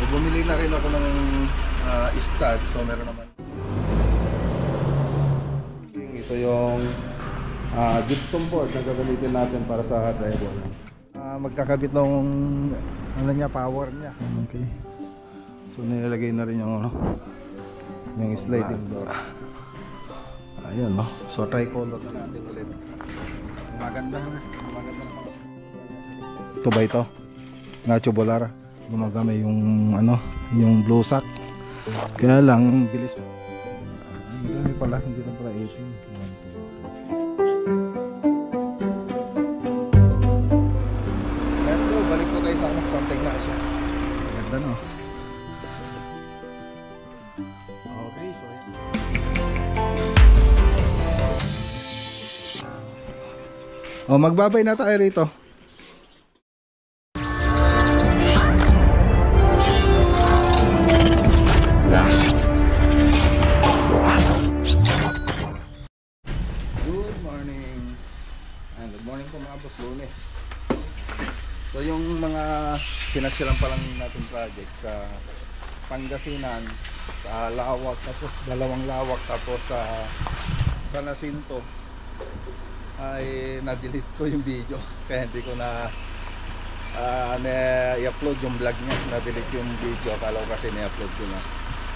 bumili na rin ako ng stud. So meron naman. Ito yung gypsum board na gagamitin natin para sa drywall. Magkakabit ng ano niya, power niya. Okay. So nilalagay na rin yung yung sliding door. Ayan, no. So tricolor na natin ulit. Maganda na. Ito ba ito? Nacho Bolara. Gumagamay yung yung blue sack. Kaya lang bilis. Madami pala, hindi na pala 18. 1, 2, 3. Let's go, balik ko tayo sa something na siya. Ganda, no? Okay, so magbabay na tayo rito. Lunes. So yung mga pinagsilang pa lang natin project sa Pangasinan, sa Lawak, tapos dalawang Lawak, tapos sa Nasinto ay na-delete ko yung video kaya hindi ko na i-upload yung vlog niya. Na-delete yung video, akala ko kasi na-upload ko na,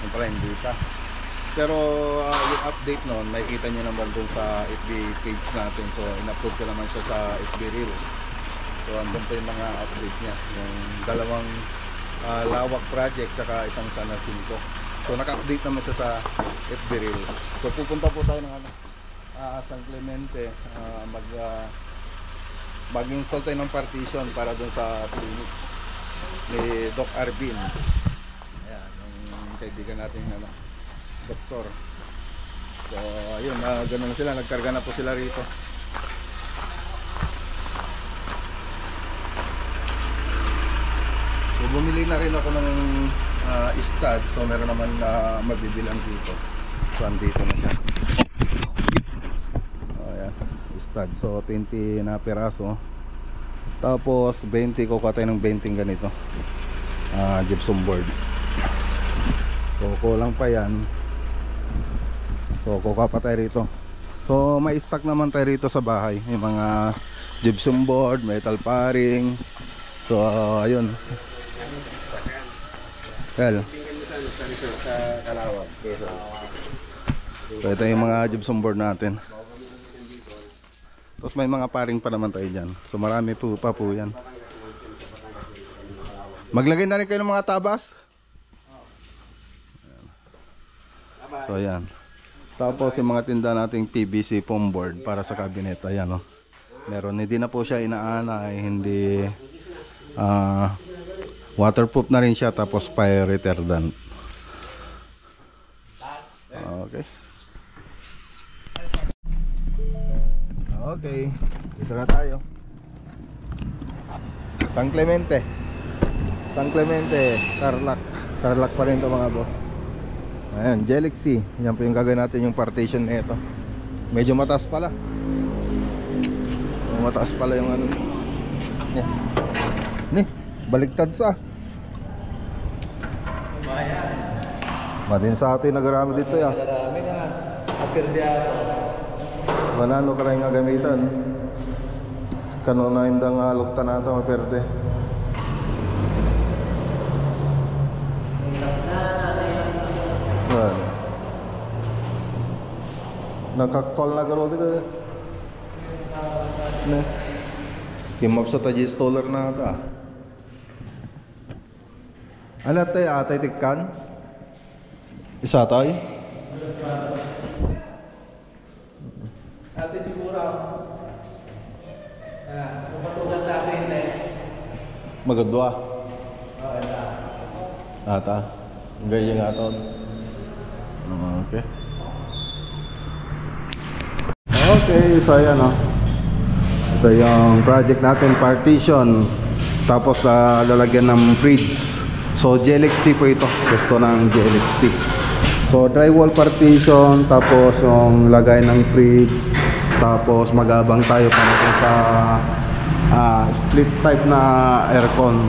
yung pala hindi pa. Pero yung update noon, makikita nyo naman dun sa FB page natin. So in-upload ko naman siya sa FB Reels. So andun pa yung mga update niya, yung dalawang Lawak project saka isang San Jacinto. So naka-update naman siya sa FB Reels. So pupunta po tayo ng San Clemente, mag-install tayo ng partition para dun sa clinic ni Doc Arvin. Ayan, yung kaibigan natin doktor. So ayun, ganun na sila, nagkarga na po sila rito. So bumili na rin ako ng stud. So meron naman mabibilang dito. So andito na siya. Ayan, stud. So 20 na peraso. Tapos 20, kukuha tayo ng 20 ganito gypsum board. So kulang pa yan. So kukuha pa tayo rito. So may stock naman tayo rito sa bahay, yung mga gypsum board, metal paring. So ayun. Well, so ito yung mga gypsum board natin. Tapos may mga paring pa naman tayo dyan. So marami po pa po yan. Maglagay na rin kayo ng mga tabas. So ayan. Tapos yung mga tinda nating PVC foam board para sa cabinet, ayan, no? Meron, hindi na po siya inaanay, hindi waterproof na rin siya, tapos fire retardant. Okay. Okay, dito na tayo. San Clemente, Tarlac. Tarlac pa rin ito mga boss. Ayan, Galaxy. Yan po yung gagawin natin yung partition na ito. Medyo mataas pala. Mataas pala yung ano. Baliktad sa. Madin sa atin nagarami dito ya. Wala no karay nga gamitan. Kanuna hindi nga lukta na ito maperde. Nakaktol na garo dito. Kimap sa taji installer na ata. Ano tayo atay tikkan? Isa tayo? Ate siguro. Mapatugan natin eh. Magadwa. Ata. Gaya nga ito. Okay. Okay, so ayan o. Ito yung project natin, partition. Tapos lalagyan ng fridge. So Galaxy po ito. Gusto ng Galaxy. So drywall partition. Tapos yung lagay ng fridge. Tapos magabang tayo para sa split type na aircon.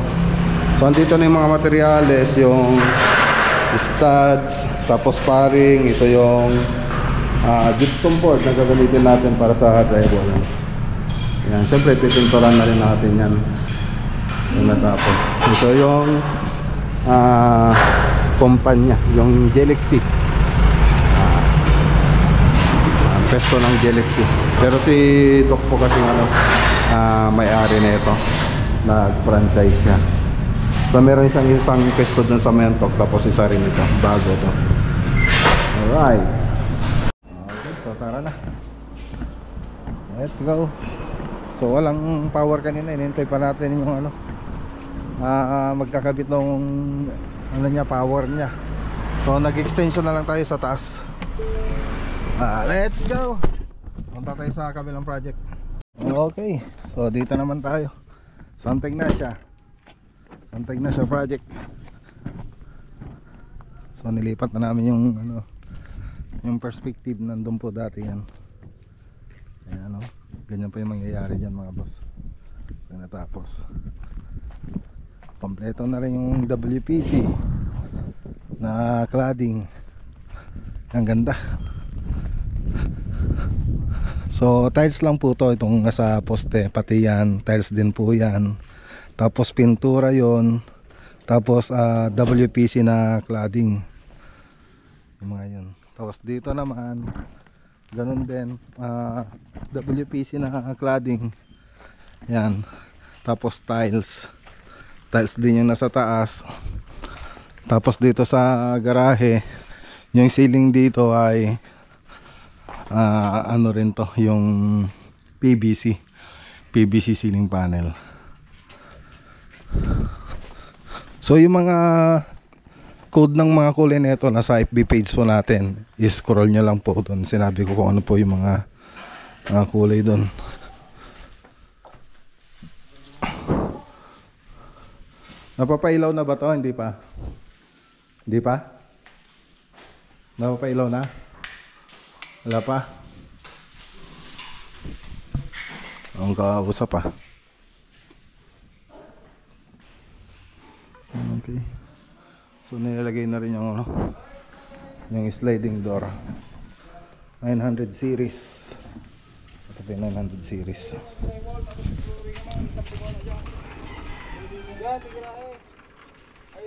So andito na yung mga materyales, yung studs, tapos paring, ito yung gypsum board na gagamitin natin para sa drywall. Yan, syempre pipinturan na rin natin yan yung natapos. Ito yung kumpanya, yung Galaxy, pesto ng Galaxy. Pero si Doc po kasi may-ari na ito, nag-franchise siya. So meron isang pesto dun sa Mentok, tapos isa rin ito, bago to. Alright, okay, so tara na, let's go. So walang power kanina, inintay pa natin yung magkakabit ng niya, power niya. So nag-extension na lang tayo sa taas. Let's go. Punta tayo sa kabilang project. Okay, so dito naman tayo Santa Ignacia project. So nilipat na namin yung perspective, nandun po dati yan. Ayan, ganyan po yung mangyayari dyan mga boss. So natapos, kompleto na rin yung WPC na cladding. Ang ganda. So tiles lang po to, itong nasa poste, pati yan tiles din po yan. Tapos pintura yon, tapos WPC na cladding, yung mga yun. Tapos dito naman ganun din, WPC na cladding yan. Tapos tiles din yung nasa taas. Tapos dito sa garahe, yung ceiling dito ay ano rin to, yung PVC ceiling panel. So yung mga code ng mga kulay nito nasa FB page po natin, i-scroll nyo lang po doon. Sinabi ko kung ano po yung mga kulay doon. Napapailaw na ba to? Hindi pa? Hindi pa? Napapailaw na? Wala pa? Ang kausap pa. Okay. So nilalagay na rin yung yung sliding door 900 series. Ito pa yung 900 series.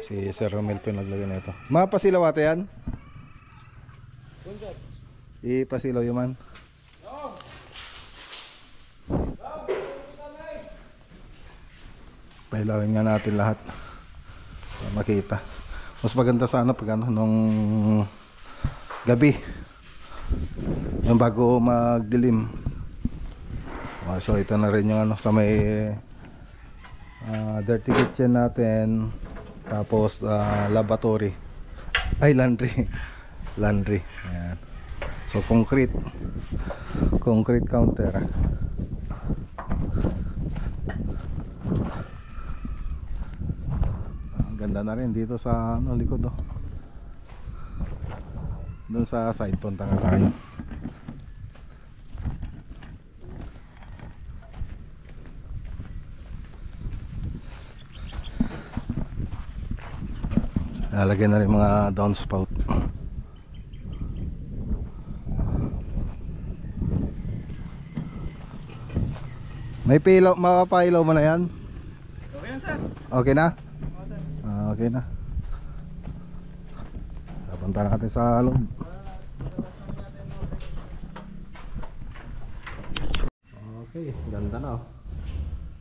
Si Sir Romel pa naglagay na ito. Mapasilaw ata yan? Ipasilaw yung man. Pailawin nga natin lahat para makita. Mas maganda sana pag nung gabi, yung bago magdilim. So ito na rin yung sa may dirty kitchen natin. Tapos laboratory, ay laundry. Ayan. So concrete counter. Ganda na rin dito sa likod doon sa side, punta nga tayo. Lalagyan na rin mga downspout. May pilaw, mapapailaw mo na yan? Okay na, sir. Okay na? Oo, sir. Okay na. Punta natin sa loob. Okay, ganda na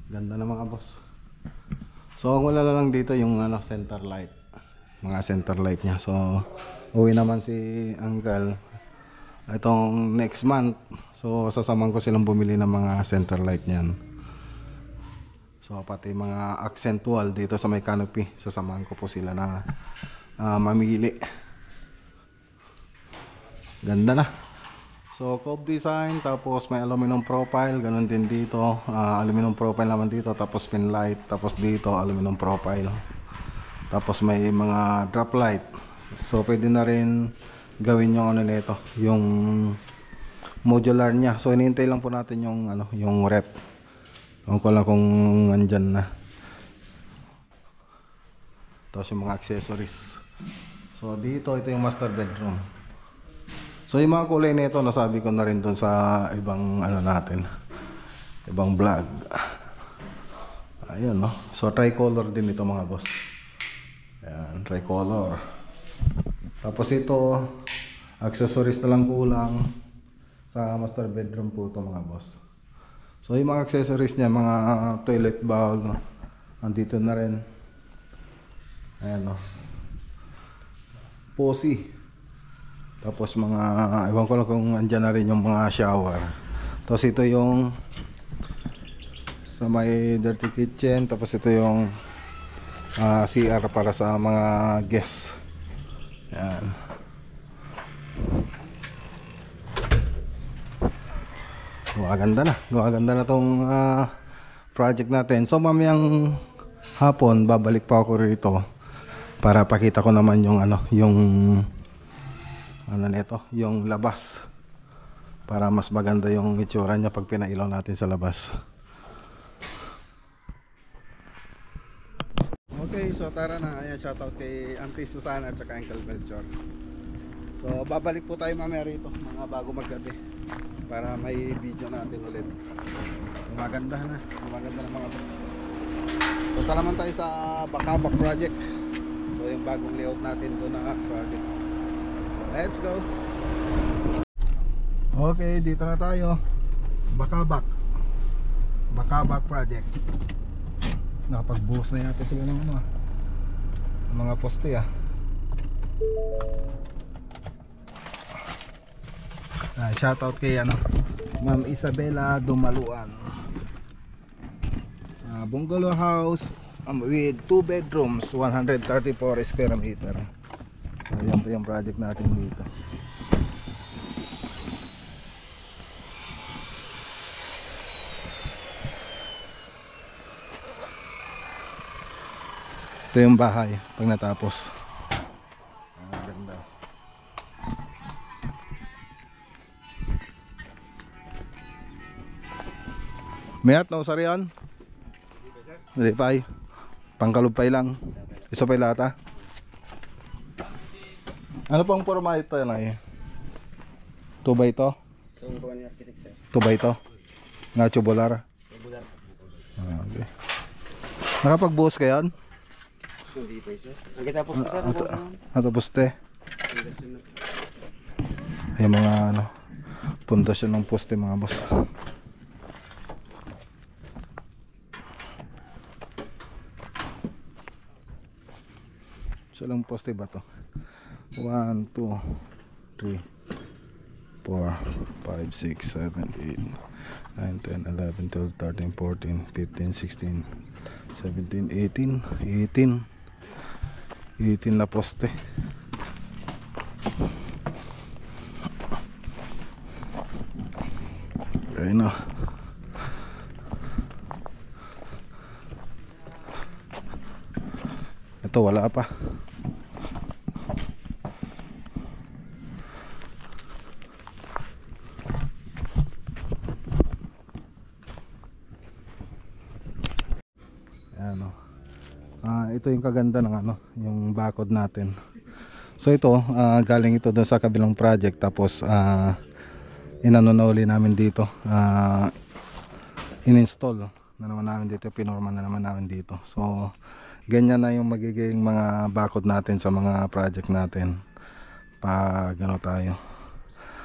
Ganda na mga boss. So ang wala lang dito yung center light. Mga center light niya. So uwi naman si Uncle itong next month. So sasamahan ko silang bumili ng mga center light niyan. So pati mga accent wall dito sa may canopy, sasamahan ko po sila na mamili. Ganda na. So cove design, tapos may aluminum profile, ganun din dito. Aluminum profile naman dito, tapos pin light, tapos dito aluminum profile. Tapos may mga drop light. So pwede na rin gawin yung nito, yung modular niya. So hinihintay lang po natin yung yung rep. Ewan ko lang kung andyan na. Tapos yung mga accessories. So dito, ito yung master bedroom. So yung mga kulay nito, nasabi ko na rin doon sa ibang ano natin, ibang vlog. Ayan, no? So tricolor din ito mga boss. Ayan, tricolor. Tapos ito, accessories na lang kulang sa master bedroom po ito mga boss. So yung mga accessories niya, mga toilet bowl, andito na rin. Ayan, no? Posi. Tapos mga, ewan ko lang kung andyan na rin yung mga shower. Tapos ito yung sa may dirty kitchen. Tapos ito yung CR para sa mga guests. Ayan. Gumaganda na tong project natin. So mamayang hapon babalik pa ako rito para pakita ko naman yung ano nito, yung labas, para mas maganda yung itsura niya pag pinailaw natin sa labas. Okay, so tara na. Ayan, shoutout kay Auntie Susana at saka Uncle Belchor. So babalik po tayo mamaya rito mga bago maggabi para may video natin ulit. Gumaganda na mga boss. So tara naman tayo sa Bakabak project. So yung bagong layout natin doon na project. Let's go. Okay, dito na tayo. Bakabak project. Nakapag-buhos na yata sila ng mga poste shoutout kay Ma'am Isabela Dumaluan. Bungalow house with 2 bedrooms, 134 square meter. So yan po yung project natin dito. Ito yung bahay pag natapos. Ganda. Mayat na usari yan? Hindi pa ay. Pangkalupay lang. Isa pa lata. Ano pang forma ito yan ay? 2 ba ito? 2 ba ito? Nga tubular? Okay. Nakapagbuhos ka yan? Hindi pa sir. Ang kita po sir. Ato poste. Ay mga pundasyon ng poste mga boss. So lang poste ba to? 1, 2, 3, 4, 5, 6, 7, 8, 9, 10, 11, 12, 13, 14, 15, 16, 17, 18 na poste. Ayun na. Ito wala pa. Ito yung kaganda ng yung bakod natin. So ito galing ito doon sa kabilang project, tapos inano na uli namin dito, in-install na naman namin dito, pinorma na naman namin dito. So ganyan na yung magiging mga bakod natin sa mga project natin pag tayo,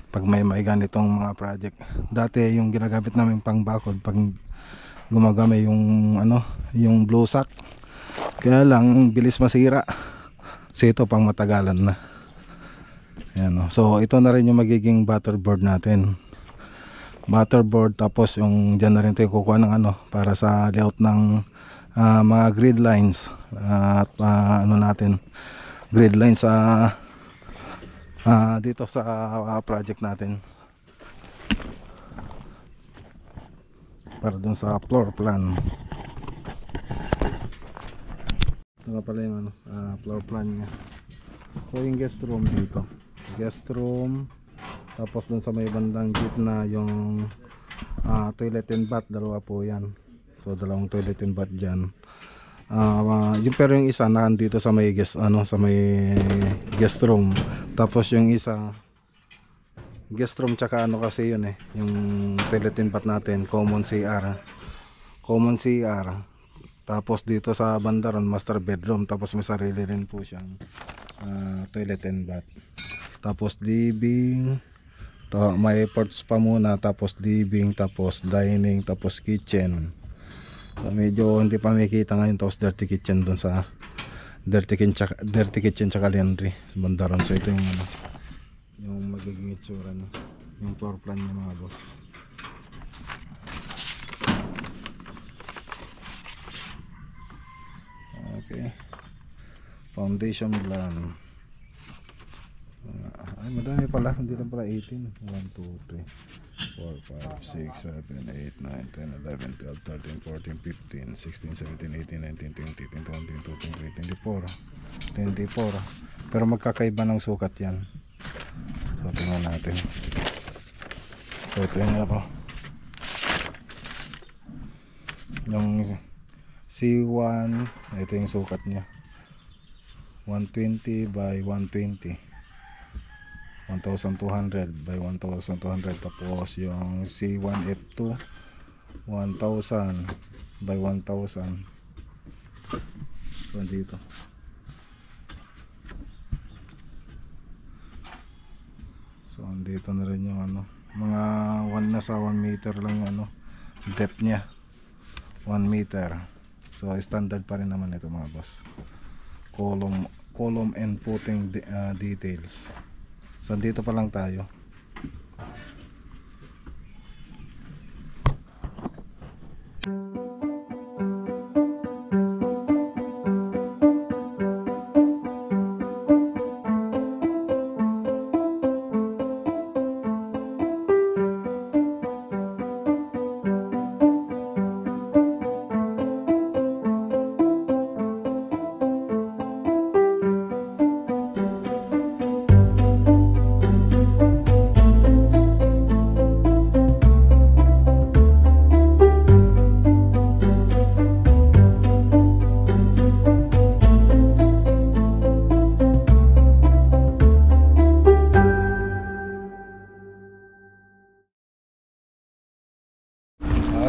pag may ganitong mga project. Dati yung ginagamit namin pang bakod pag gumagamay yung blue sack, kaya lang bilis masira. So ito pang matagalan na. Ayan, so ito na rin yung magiging butterboard natin. Butterboard, tapos yung dyan na rin tayo kukuha ng para sa layout ng mga grid lines. At natin, grid lines dito sa project natin. Para dun sa floor plan. Ito nga pala yung floor plan nya. So yung guest room dito, guest room, tapos dun sa may bandang gitna yung toilet and bath, dalawa po yan. So dalawang toilet and bath dyan. Yung pero yung isa nandito sa may guest sa may guest room. Tapos yung isa guest room tsaka kasi yun yung toilet pot natin, common CR. Common CR. Tapos dito sa bandaron master bedroom, tapos may sarili rin po siyang toilet and bath. Tapos living, may ports pa muna, tapos living, tapos dining, tapos kitchen. So, medyo hindi pa makikita ngayon, tapos dirty kitchen doon sa dirty kitchen tsaka laundry bandaron. So ito yung magiging itsura niya, yung floor plan niya mga boss. Okay, foundation plan. Ay madami pala, hindi lang pala 18. 1, 2, 3, 4, 5, 6, 7, 8, 9, 10, 11, 12, 13, 14, 15, 16, 17, 18, 19, 20, 21, 22, 23, 24. Pero magkakaiba ng sukat yan. So tingnan natin. So ito yung yung C1, ito yung sukat niya, 120 by 120, 1200 by 1200. Tapos yung C1F2, 1000 by 1000. So dito na rin yung mga 1 na sa 1 meter lang yung depth niya, 1 meter. So standard pa rin naman ito mga boss. Column and footing details. So dito pa lang tayo.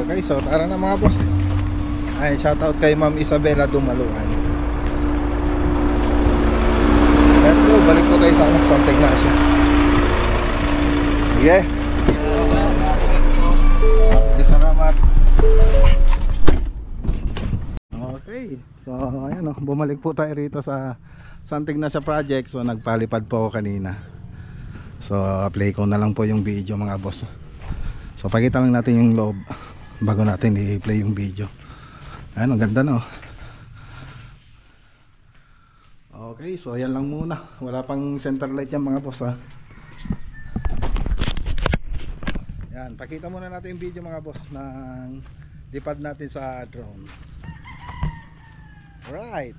Okay, so tara na mga boss. Ay, shoutout kay Ma'am Isabela Dumaluan. Let's go, balik po tayo sa Santa Ignacio. Sige. Salamat. Okay, so ayan bumalik po tayo rito sa Santa Ignacio project. So nagpalipad po ako kanina. So play ko na lang po yung video mga boss. So pakita lang natin yung loob bago natin i-play yung video. Ayan, ang ganda Okay, so yan lang muna. Wala pang center light yan mga boss Yan, pakita muna natin yung video mga boss ng lipad natin sa drone. Alright.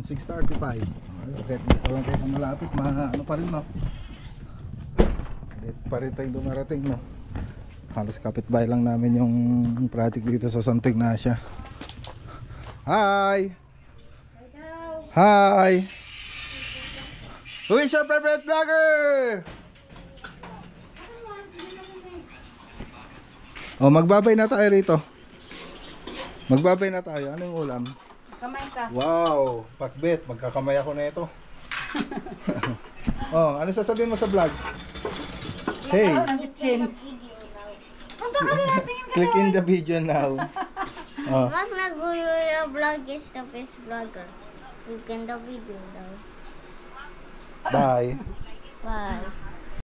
6:35. Okay, dito lang tayo sa malapit, ano pa rin, no? Dito pa rin tayong dumarating, no? Halos kapitbahay lang namin yung project dito sa Santa Ignacia. Hi! Hi! Who is your favorite vlogger? Oh, magbabay na tayo rito. Magbabay na tayo. Ano yung ulam? Kamay ka. Wow! Pakbet, magkakamay ako na ito. Oh, ano sasabihin mo sa vlog? Hey! Click in the video now. Oh. Wag nagulo yung vlog is the best vlogger. Click in the video now. Bye. Bye.